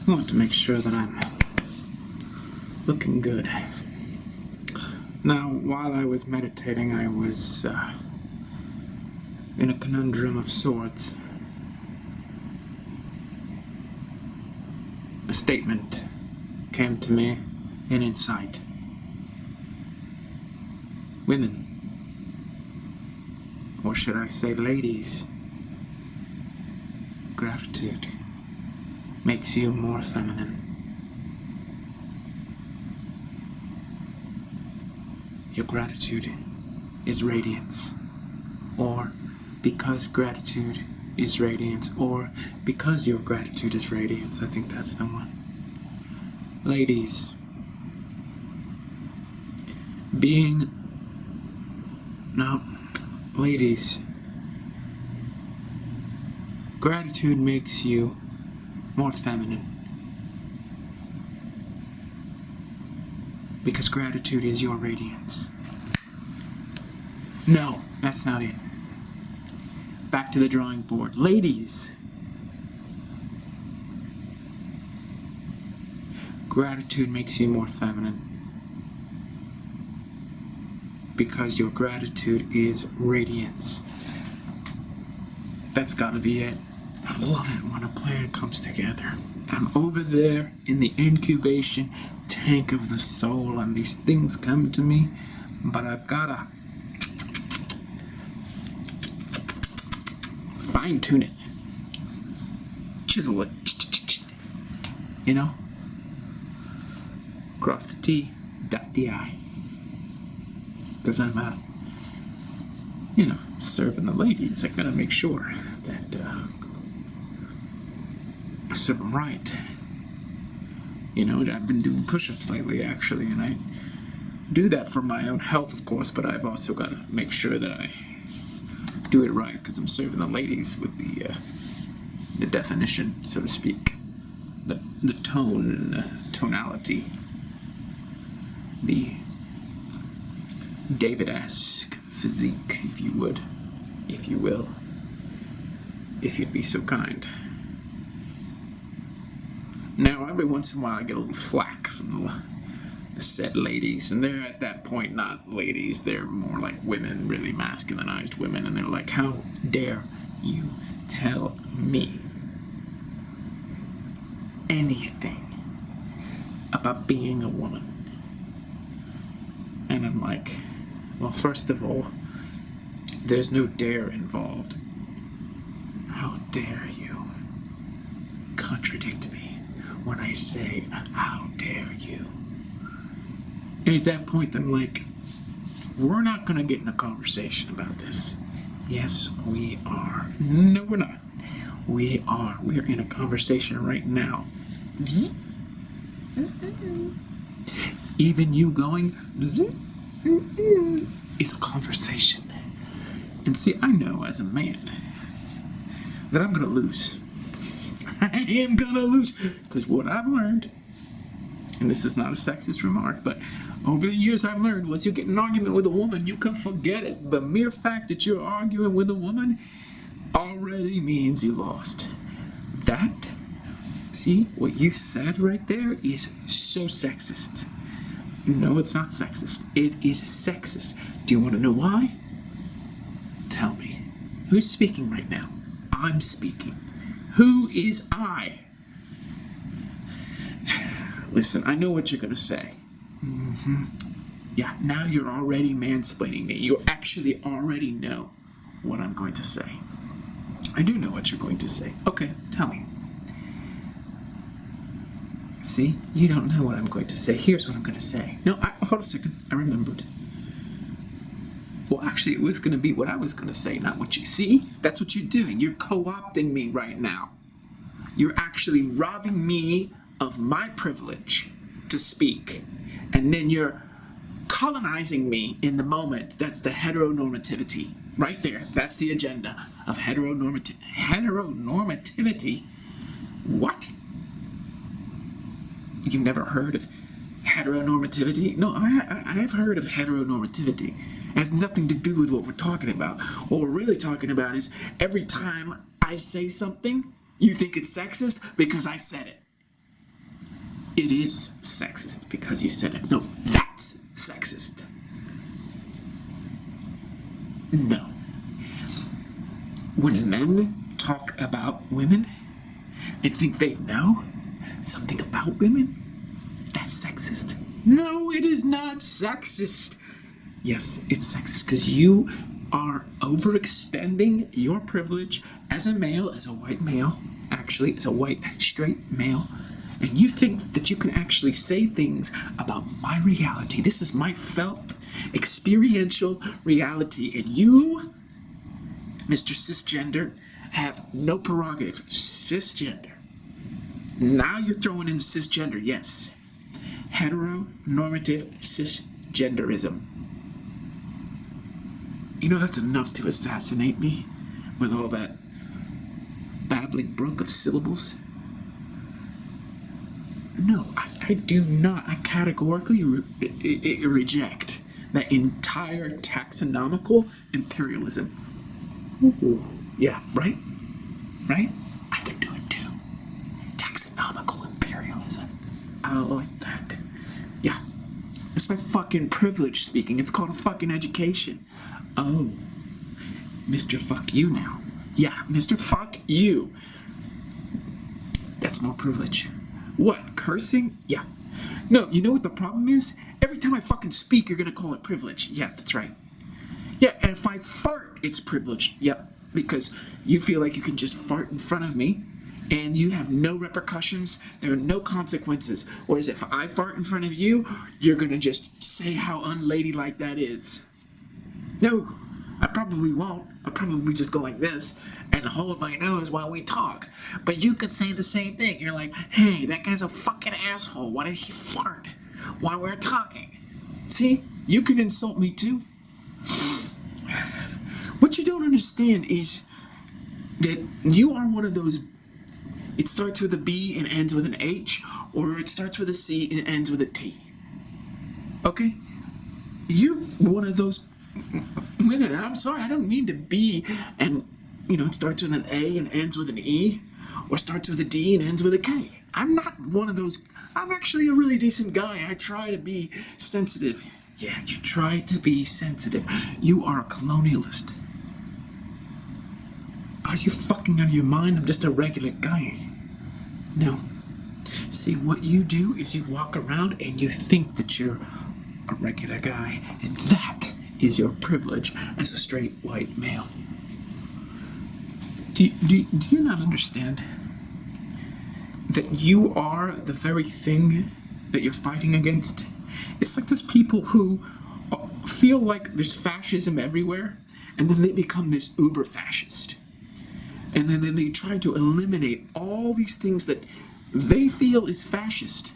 want to make sure that I'm looking good. Now, while I was meditating, I was in a conundrum of sorts. A statement came to me, an insight. Women, or should I say ladies, gratitude makes you more feminine. Your gratitude is radiance, or because gratitude is radiance, or because your gratitude is radiance. I think that's the one. Ladies, ladies, gratitude makes you more feminine. Because gratitude is your radiance. No, that's not it. Back to the drawing board. Ladies, gratitude makes you more feminine. Because your gratitude is radiance. That's gotta be it. I love it when a plan comes together. I'm over there in the incubation tank of the soul and these things come to me, but I've gotta fine tune it, chisel it, you know, cross the T, dot the I, because I'm serving the ladies. I gotta make sure that I serve them right. You know, I've been doing push-ups lately, actually, and I do that for my own health, of course, but I've also got to make sure that I do it right, because I'm serving the ladies with the definition, so to speak, the tone and the tonality, the David-esque physique, if you would, if you will, if you'd be so kind. Now, every once in a while I get a little flack from the said ladies, and they're at that point not ladies, they're more like women, really masculinized women, and they're like, how dare you tell me anything about being a woman? And I'm like, well, first of all, there's no dare involved. How dare you contradict me when I say, how dare you? And at that point, I'm like, we're not going to get in a conversation about this. Yes, we are. No, we're not. We are. We're in a conversation right now. Even you going is a conversation. And see, I know as a man that I'm going to lose. I am going to lose. Because what I've learned, and this is not a sexist remark, but over the years I've learned, once you get in an argument with a woman, you can forget it. The mere fact that you're arguing with a woman already means you lost. That, see, what you said right there is so sexist. No, it's not sexist. It is sexist. Do you want to know why? Tell me. Who's speaking right now? I'm speaking. Who is I? Listen, I know what you're going to say. Yeah, now you're already mansplaining me. You actually already know what I'm going to say. I do know what you're going to say. Okay, tell me. See, you don't know what I'm going to say. Here's what I'm going to say. No, hold a second. I remembered. Well, actually, it was going to be what I was going to say, not what you see. That's what you're doing. You're co-opting me right now. You're actually robbing me of my privilege to speak. And then you're colonizing me in the moment. That's the heteronormativity. Right there. That's the agenda of heteronormativity. What? You've never heard of heteronormativity? No, I've heard of heteronormativity. It has nothing to do with what we're talking about. What we're really talking about is every time I say something, you think it's sexist because I said it. it is sexist because you said it. No, that's sexist. No. When men talk about women and think they know something about women, that's sexist. No, it is not sexist. Yes, it's sexist because you are overextending your privilege as a male, as a white male, actually, as a white straight male, and you think that you can actually say things about my reality. This is my felt, experiential reality, and you, Mr. Cisgender, have no prerogative. Cisgender. Now you're throwing in cisgender, yes. Heteronormative cisgenderism. You know, that's enough to assassinate me with all that babbling brook of syllables. No, I do not. I categorically reject that entire taxonomical imperialism. Ooh, yeah, right? Right? I can do it too. Taxonomical imperialism. I like that. Yeah. It's my fucking privilege speaking. It's called a fucking education. Oh. Mr. Fuck You now. Yeah, Mr. Fuck You. That's more privilege. What? Cursing? Yeah. No, you know what the problem is? Every time I fucking speak, you're gonna call it privilege. Yeah, that's right. Yeah, and if I fart, it's privilege. Yep. Because you feel like you can just fart in front of me and you have no repercussions, there are no consequences. Whereas if I fart in front of you, you're gonna just say how unladylike that is. No, I probably won't. I'll probably just go like this and hold my nose while we talk. But you could say the same thing. You're like, hey, that guy's a fucking asshole. Why did he fart while we're talking? See, you can insult me too. What you don't understand is that you are one of those, it starts with a B and ends with an H, or it starts with a C and ends with a T. Okay? You're one of those women, and I'm sorry, I don't mean to be, and, you know, it starts with an A and ends with an E, or starts with a D and ends with a K. I'm not one of those. I'm actually a really decent guy. I try to be sensitive. Yeah, you try to be sensitive. You are a colonialist. Are you fucking out of your mind? I'm just a regular guy. No. See, what you do is you walk around and you think that you're a regular guy, and that is your privilege as a straight white male. Do you not understand that you are the very thing that you're fighting against? It's like those people who feel like there's fascism everywhere, and then they become this uber fascist. And then they try to eliminate all these things that they feel is fascist.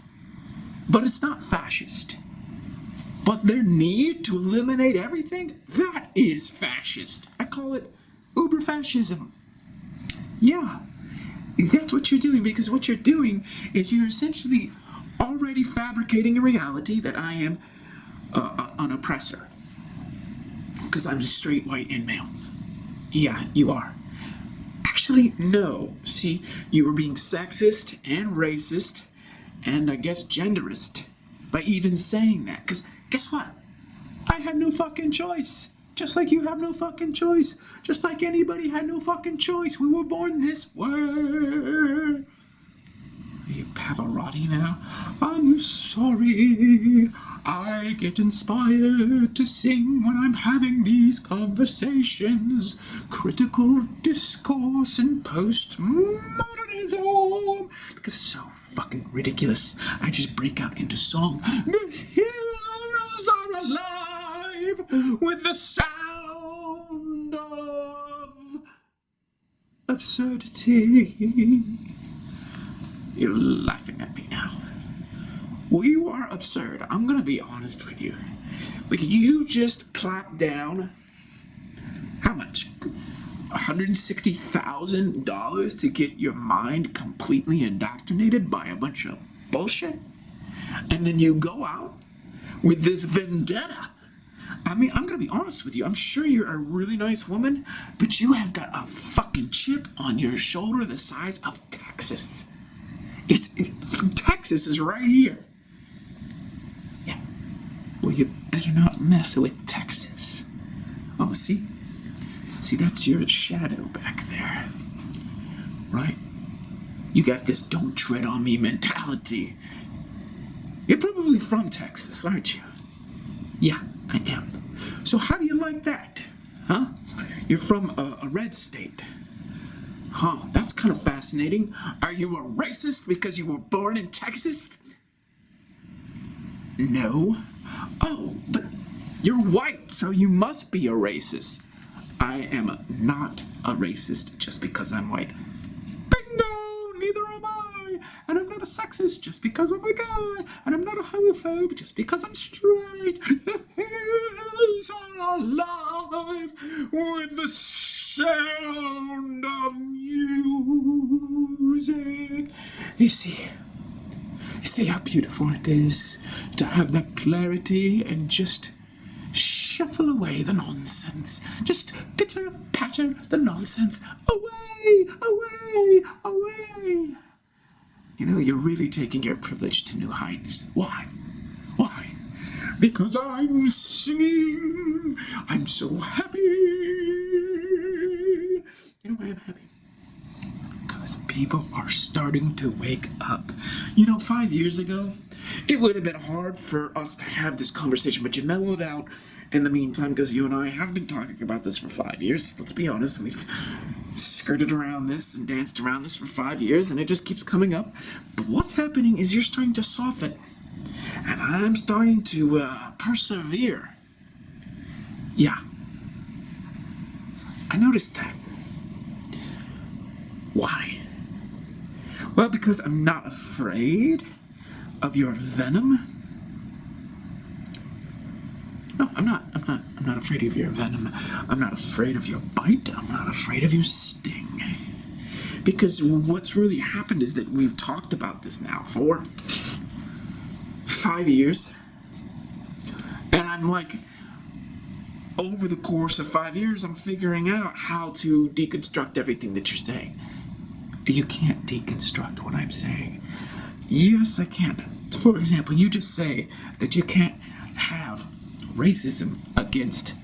But it's not fascist. But their need to eliminate everything, that is fascist. I call it uber fascism. Yeah, that's what you're doing, because what you're doing is you're essentially already fabricating a reality that I am an oppressor. Because I'm just straight white and male. Yeah, you are. Actually, no. See, you were being sexist and racist and I guess genderist by even saying that. Because guess what? I had no fucking choice. Just like you have no fucking choice. Just like anybody had no fucking choice. We were born this way. Are you Pavarotti now? I'm sorry. I get inspired to sing when I'm having these conversations. Critical discourse and postmodernism. Because it's so fucking ridiculous. I just break out into song. The hills are alive with the sound of absurdity. You're laughing at me now. Well, you are absurd. I'm gonna be honest with you. Like, you just plopped down, how much? $160,000 to get your mind completely indoctrinated by a bunch of bullshit? And then you go out with this vendetta. I mean, I'm gonna be honest with you. I'm sure you're a really nice woman, but you have got a fucking chip on your shoulder the size of Texas. Texas Texas is right here. Yeah. Well, you better not mess with Texas. Oh, see? See, that's your shadow back there. Right? You got this don't tread on me mentality. You're probably from Texas, aren't you? Yeah, I am. So how do you like that? Huh? You're from a red state. Huh, that's kind of fascinating. Are you a racist because you were born in Texas? No. Oh, but you're white, so you must be a racist. I am not a racist just because I'm white. Bingo! Neither am I. And I'm not a sexist just because I'm a guy. And I'm not a homophobe just because I'm straight. The hills are alive with the sound of music. You see how beautiful it is to have that clarity and just shuffle away the nonsense. Just pitter-patter the nonsense away, away, away. You know, you're really taking your privilege to new heights. Why? Why? Because I'm singing. I'm so happy. You know why I'm happy? Because people are starting to wake up. You know, 5 years ago, it would have been hard for us to have this conversation, but you mellowed out in the meantime because you and I have been talking about this for 5 years. Let's be honest, we've skirted around this and danced around this for 5 years, and it just keeps coming up. But what's happening is you're starting to soften, and I'm starting to persevere. Yeah. I noticed that. Why? Well, because I'm not afraid of your venom. No, I'm not afraid of your venom. I'm not afraid of your bite. I'm not afraid of your sting. Because what's really happened is that we've talked about this now for 5 years. And I'm like, over the course of 5 years, I'm figuring out how to deconstruct everything that you're saying. You can't deconstruct what I'm saying. Yes, I can. For example, you just say that you can't have racism against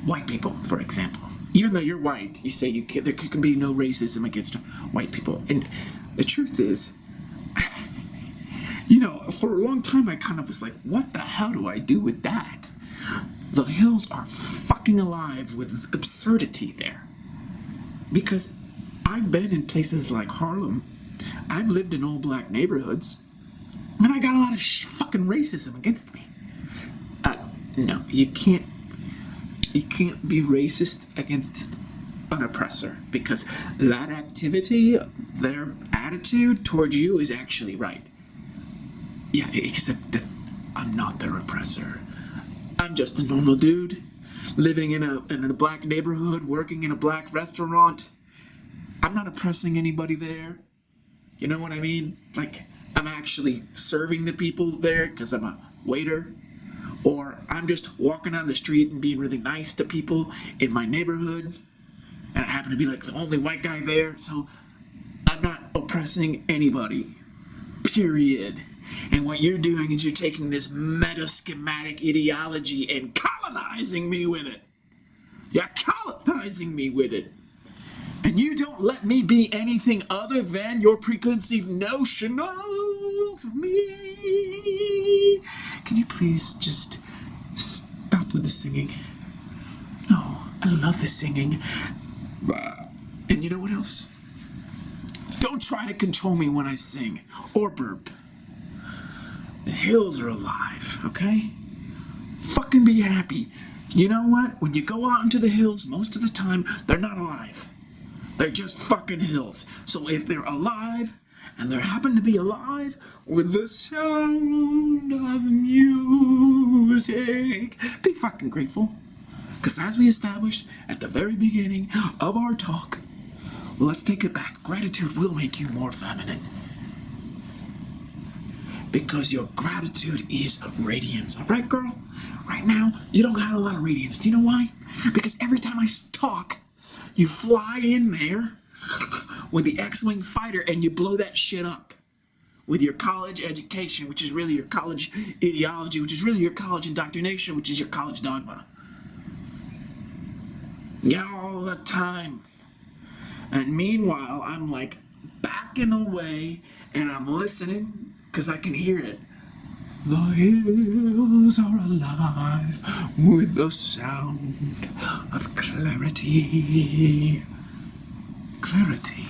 white people, for example. Even though you're white, you say there can be no racism against white people. And the truth is, you know, for a long time I kind of was like, what the hell do I do with that? The hills are fucking alive with absurdity there. Because I've been in places like Harlem. I've lived in all black neighborhoods. And I got a lot of fucking racism against me. No, you can't be racist against an oppressor, because that activity, their attitude towards you is actually right. Yeah, except that I'm not their oppressor. I'm just a normal dude living in a black neighborhood, working in a black restaurant. I'm not oppressing anybody there. You know what I mean? Like, I'm actually serving the people there because I'm a waiter. Or I'm just walking down the street and being really nice to people in my neighborhood. And I happen to be like the only white guy there. So I'm not oppressing anybody. Period. And what you're doing is you're taking this meta-schematic ideology and colonizing me with it. You're colonizing me with it. And you don't let me be anything other than your preconceived notion of me. Can you please just stop with the singing? No, I love the singing. And you know what else? Don't try to control me when I sing or burp. The hills are alive, okay? Fucking be happy. You know what? When you go out into the hills, most of the time, they're not alive. They're just fucking hills. So if they're alive, and they happen to be alive with the sound of music, be fucking grateful. Because as we established at the very beginning of our talk, let's take it back. Gratitude will make you more feminine. Because your gratitude is radiance. Alright, girl? Right now, you don't got a lot of radiance. Do you know why? Because every time I talk, you fly in there with the X-Wing fighter and you blow that shit up. with your college education, which is really your college ideology, which is really your college indoctrination, which is your college dogma. Yeah, all the time. And meanwhile, I'm like backing away and I'm listening because I can hear it. The hills are alive with the sound of clarity. Clarity.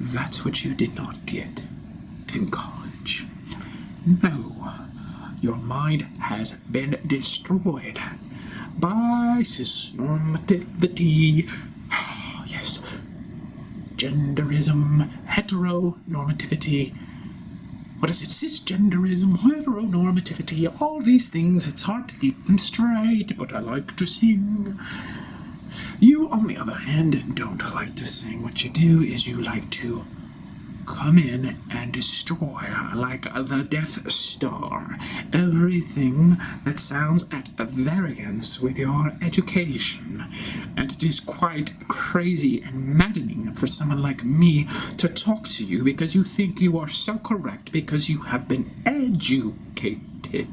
That's what you did not get in college. No, your mind has been destroyed by cisnormativity. Yes, genderism, heteronormativity. What is it? Cisgenderism, heteronormativity, all these things. It's hard to keep them straight, but I like to sing. You, on the other hand, don't like to sing. What you do is you like to come in and destroy, like the Death Star, everything that sounds at variance with your education. And it is quite crazy and maddening for someone like me to talk to you because you think you are so correct because you have been educated.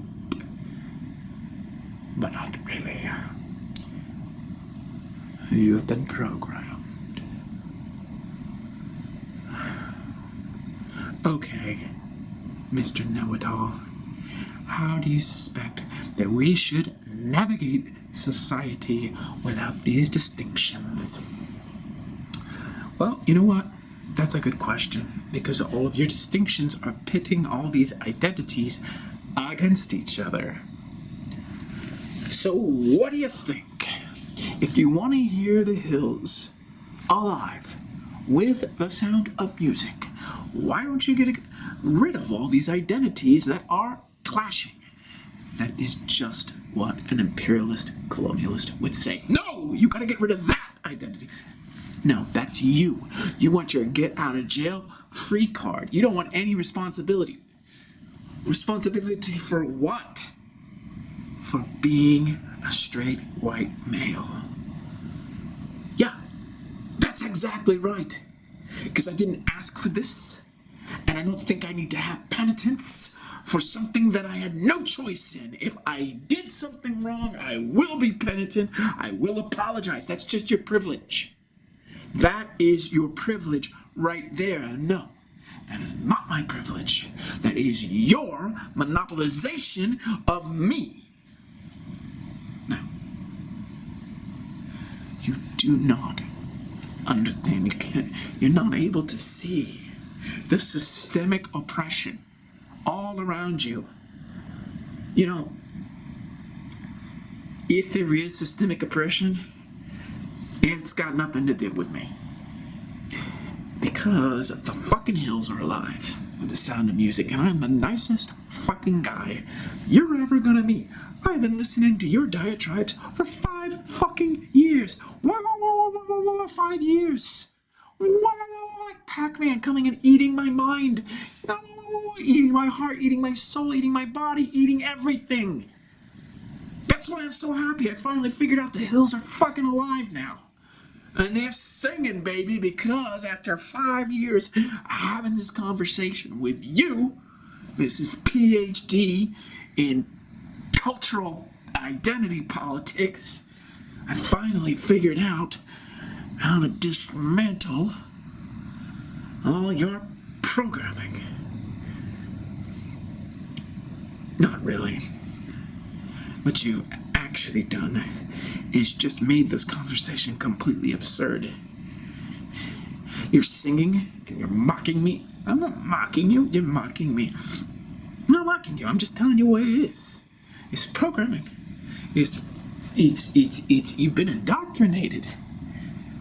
But not really. You've been programmed. Okay, Mr. Know-It-All, how do you suspect that we should navigate society without these distinctions? Well, you know what? That's a good question, because all of your distinctions are pitting all these identities against each other. So what do you think? If you want to hear the hills alive with the sound of music, why don't you get rid of all these identities that are clashing? That is just what an imperialist colonialist would say. No, you gotta get rid of that identity. No, that's you. You want your get out of jail free card. You don't want any responsibility. Responsibility for what? For being a straight white male. Yeah, that's exactly right. Because I didn't ask for this, and I don't think I need to have penitence for something that I had no choice in. If I did something wrong, I will be penitent. I will apologize. That's just your privilege. That is your privilege right there. No, that is not my privilege. That is your monopolization of me. Now, you do not understand. You're not able to see the systemic oppression all around you. You know, if there is systemic oppression, it's got nothing to do with me. Because the fucking hills are alive with the sound of music, and I'm the nicest fucking guy you're ever gonna meet. I've been listening to your diatribes for 5 fucking years. 5 years. Like Pac-Man coming and eating my mind. Eating my heart, eating my soul, eating my body, eating everything. That's why I'm so happy. I finally figured out the hills are fucking alive now. And they're singing, baby, because after 5 years having this conversation with you, this is PhD in cultural identity politics, I finally figured out how to dismantle all your programming. Not really. What you've actually done is just made this conversation completely absurd. You're singing and you're mocking me. I'm not mocking you, you're mocking me. I'm not mocking you, I'm just telling you what it is. It's programming. It's you've been indoctrinated.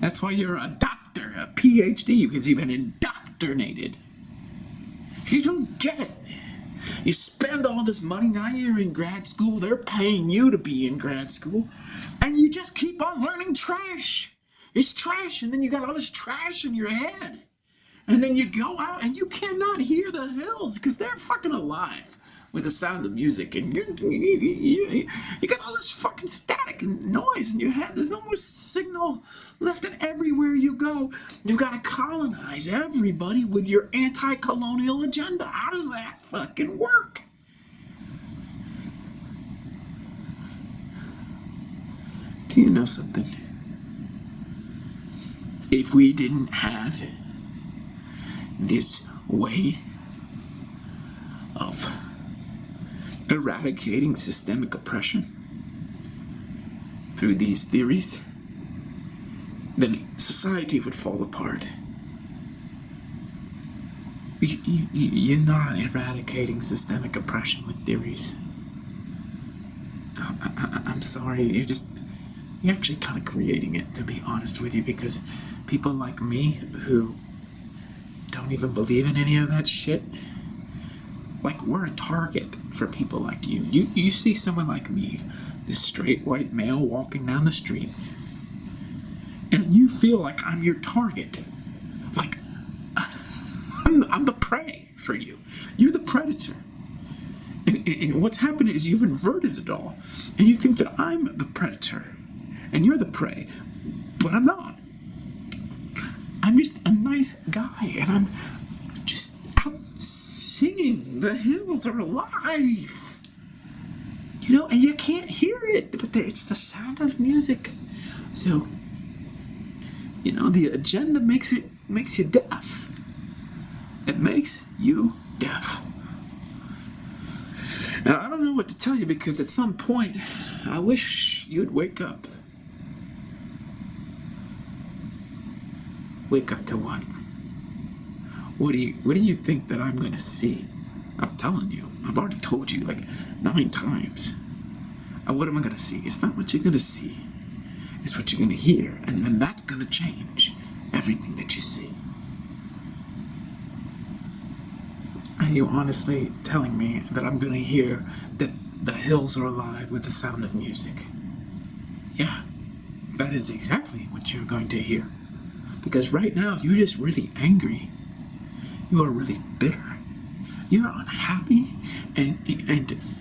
That's why you're a doctor, a PhD, because you've been indoctrinated. You don't get it. You spend all this money, now you're in grad school, they're paying you to be in grad school, and you just keep on learning trash. It's trash, and then you got all this trash in your head. And then you go out and you cannot hear the hills because they're fucking alive. with the sound of music, and you got all this fucking static and noise in your head. There's no more signal left, and everywhere you go, you've got to colonize everybody with your anti-colonial agenda. How does that fucking work? Do you know something? If we didn't have this way of eradicating systemic oppression through these theories, then society would fall apart. You're not eradicating systemic oppression with theories. I'm sorry, you're actually kind of creating it, to be honest with you, because people like me who don't even believe in any of that shit, like, we're a target for people like you. You see someone like me, this straight white male walking down the street, and you feel like I'm your target. Like, I'm the prey for you. You're the predator. And what's happened is you've inverted it all. And you think that I'm the predator, and you're the prey. But I'm not. I'm just a nice guy, and I'm just out singing. The hills are alive. You know, and you can't hear it, but it's the sound of music. So, you know, the agenda makes you deaf. It makes you deaf. And I don't know what to tell you, because at some point, I wish you'd wake up. Wake up to what? What do you think that I'm going to see? I'm telling you. I've already told you like 9 times. What am I going to see? It's not what you're going to see. It's what you're going to hear. And then that's going to change everything that you see. Are you honestly telling me that I'm going to hear that the hills are alive with the sound of music? Yeah, that is exactly what you're going to hear. Because right now, you're just really angry. You are really bitter. You're unhappy. And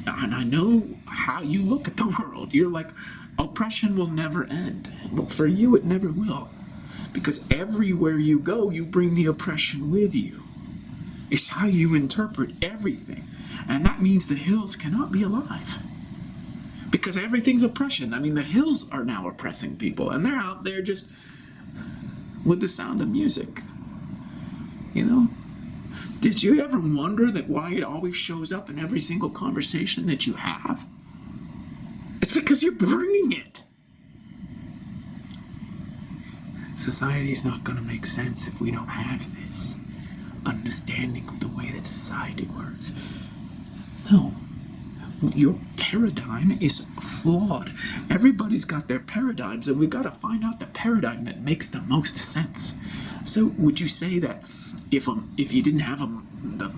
I know how you look at the world. You're like, oppression will never end. Well, for you, it never will. Because everywhere you go, you bring the oppression with you. It's how you interpret everything. And that means the hills cannot be alive. Because everything's oppression. I mean, the hills are now oppressing people. And they're out there just with the sound of music. You know? Did you ever wonder that why it always shows up in every single conversation that you have? It's because you're bringing it. Society's not going to make sense if we don't have this understanding of the way that society works. No. Your paradigm is flawed. Everybody's got their paradigms, and we've got to find out the paradigm that makes the most sense. So would you say that if you didn't have the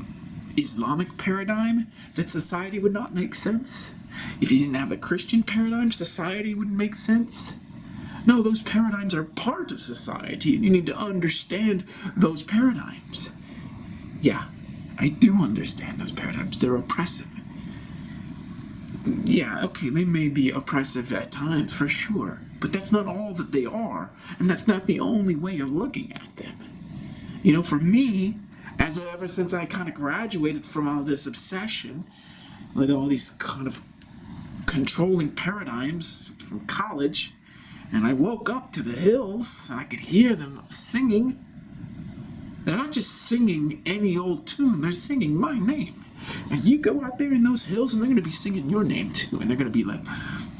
Islamic paradigm, that society would not make sense? If you didn't have the Christian paradigm, society wouldn't make sense? No, those paradigms are part of society, and you need to understand those paradigms. Yeah, I do understand those paradigms. They're oppressive. Yeah, okay, they may be oppressive at times, for sure. But that's not all that they are. And that's not the only way of looking at them. You know, for me, ever since I kind of graduated from all this obsession with all these kind of controlling paradigms from college, and I woke up to the hills, and I could hear them singing. They're not just singing any old tune, they're singing my name. And you go out there in those hills, and they're going to be singing your name too. And they're going to be like,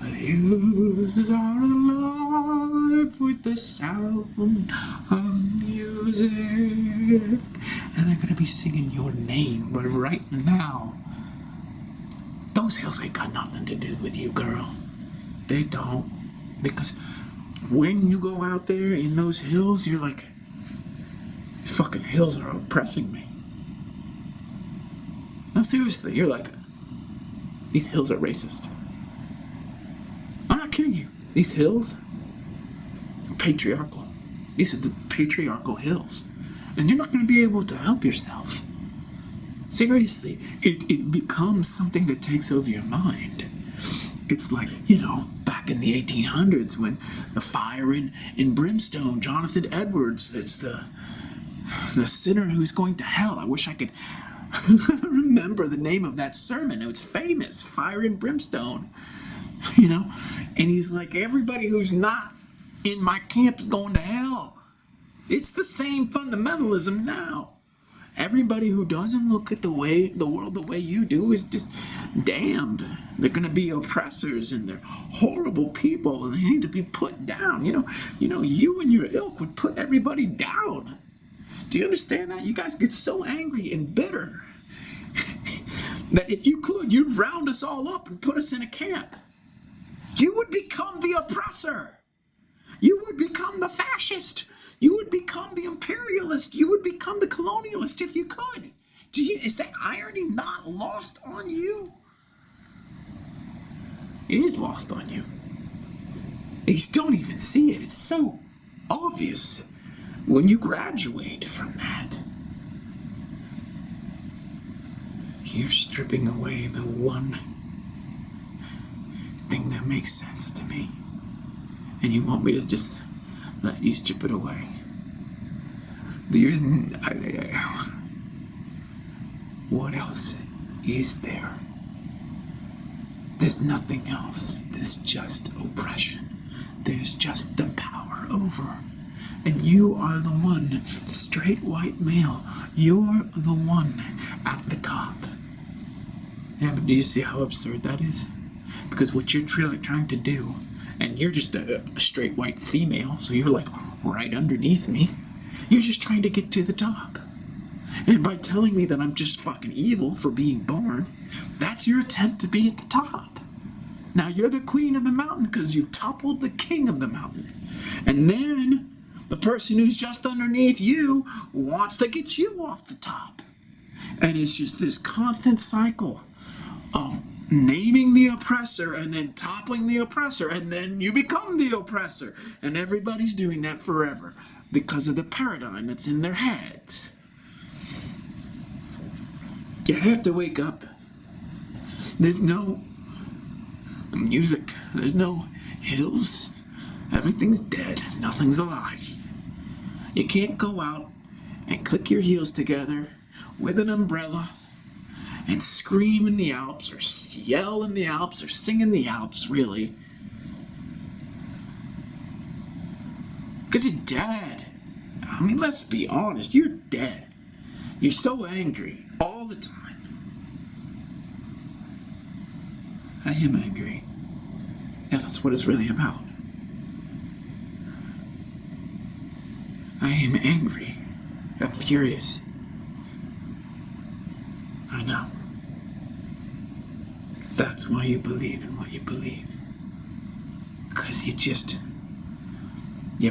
the hills are alive with the sound of music. And they're going to be singing your name. But right now, those hills ain't got nothing to do with you, girl. They don't. Because when you go out there in those hills, you're like, these fucking hills are oppressing me. No, seriously, you're like, these hills are racist. I'm not kidding you. These hills are patriarchal. These are the patriarchal hills. And you're not going to be able to help yourself. Seriously, it becomes something that takes over your mind. It's like, back in the 1800s when the fire in brimstone, Jonathan Edwards, it's the sinner who's going to hell. I wish I could remember the name of that sermon. It was famous, Fire and Brimstone. And he's like, everybody who's not in my camp is going to hell. It's the same fundamentalism now. Everybody who doesn't look at the world the way you do is just damned. They're going to be oppressors, and they're horrible people, and they need to be put down. You and your ilk would put everybody down. Do you understand that? You guys get so angry and bitter that if you could, you'd round us all up and put us in a camp. You would become the oppressor. You would become the fascist. You would become the imperialist. You would become the colonialist if you could. Is that irony not lost on you? It is lost on you. You don't even see it. It's so obvious when you graduate from that. You're stripping away the one thing that makes sense to me. And you want me to just let you strip it away. What else is there? There's nothing else. There's just oppression. There's just the power over. And you are the one, straight white male. You're the one at the top. Yeah, but do you see how absurd that is? Because what you're trying to do, and you're just a straight white female, so you're like right underneath me. You're just trying to get to the top. And by telling me that I'm just fucking evil for being born, that's your attempt to be at the top. Now you're the queen of the mountain because you toppled the king of the mountain. And then the person who's just underneath you wants to get you off the top. And it's just this constant cycle of naming the oppressor and then toppling the oppressor, and then you become the oppressor. And everybody's doing that forever because of the paradigm that's in their heads. You have to wake up. There's no music. There's no hills. Everything's dead. Nothing's alive. You can't go out and click your heels together with an umbrella and scream in the Alps, or yell in the Alps, or sing in the Alps, really. Because you're dead. I mean, let's be honest, you're dead. You're so angry all the time. I am angry. Yeah, that's what it's really about. I am angry. I'm furious. I know. That's why you believe in what you believe. Because you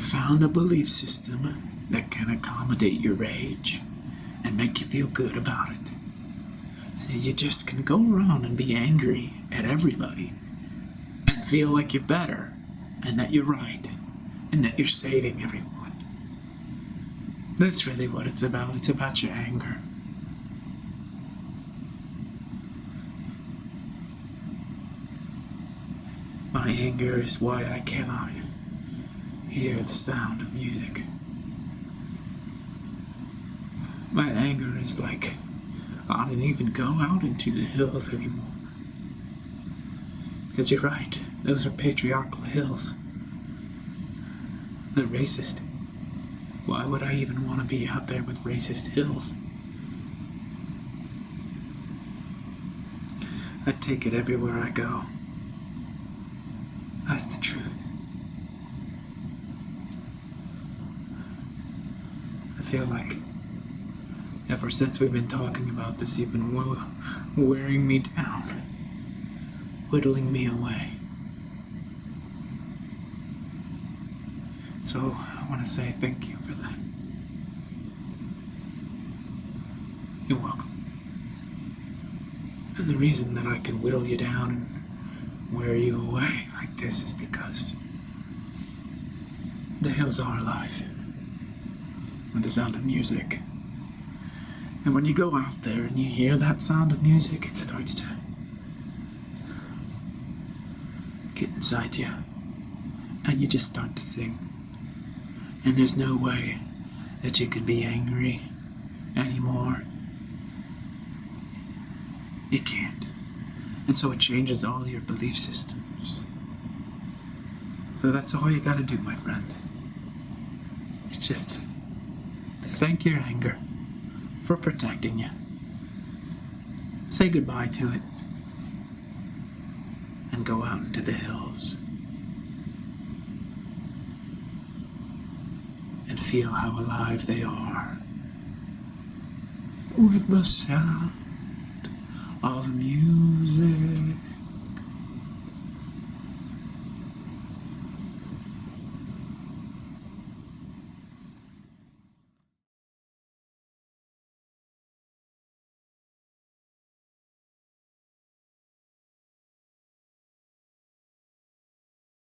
found a belief system that can accommodate your rage and make you feel good about it. So you just can go around and be angry at everybody and feel like you're better and that you're right and that you're saving everyone. That's really what it's about. It's about your anger. My anger is why I cannot hear the sound of music. My anger is like, I don't even go out into the hills anymore. Because you're right, those are patriarchal hills. They're racist. Why would I even want to be out there with racist hills? I take it everywhere I go. That's the truth. I feel like ever since we've been talking about this, you've been wearing me down, whittling me away. So I want to say thank you for that. You're welcome. And the reason that I can whittle you down and wear you away like this is because the hills are alive with the sound of music. And when you go out there and you hear that sound of music, it starts to get inside you. And you just start to sing. And there's no way that you can be angry anymore. You can't. And so it changes all your belief systems. So that's all you gotta do, my friend. It's just thank your anger for protecting you. Say goodbye to it. And go out into the hills. And feel how alive they are. With the sound of music.